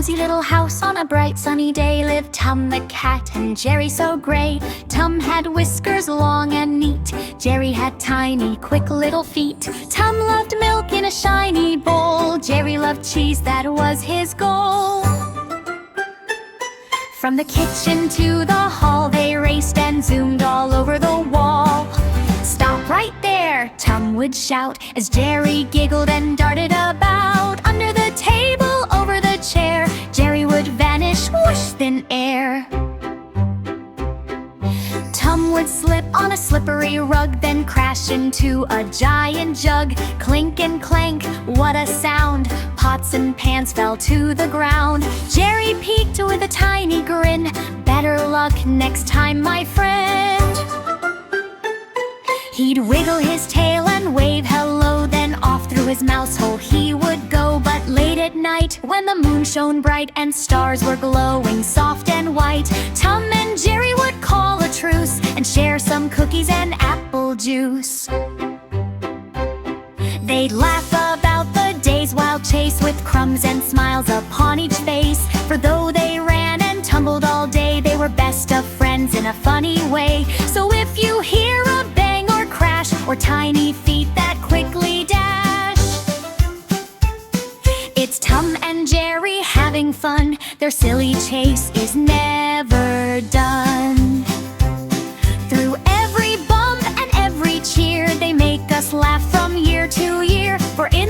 cozy little house on a bright sunny day lived Tum the cat and Jerry so gray. Tum had whiskers long and neat, Jerry had tiny, quick little feet. Tum loved milk in a shiny bowl, Jerry loved cheese, that was his goal. From the kitchen to the hall they raced and zoomed all over the wall. "Stop right there!" Tum would shout as Jerry giggled and darted about. Under the table, over the chair, Jerry would vanish, whoosh, thin air. Tum would slip on a slippery rug, then crash into a giant jug. Clink and clank, what a sound! Pots and pans fell to the ground. Jerry peeked with a tiny grin. "Better luck next time, my friend." He'd wiggle his tail and wave hello, then off through his mouse hole he would go. But late at night, when the moon shone bright and stars were glowing soft and white, Tum and Jerry would call a truce and share some cookies and apple juice. They'd laugh about the day's wild chase with crumbs and smiles upon each face. For though they ran and tumbled all day, they were best of friends in a funny way. So if you hear a bang or crash, or tiny feet that quickly dash, it's Tum and Jerry having fun. Their silly chase is never done. Through every bump and every cheer, they make us laugh from year to year. For in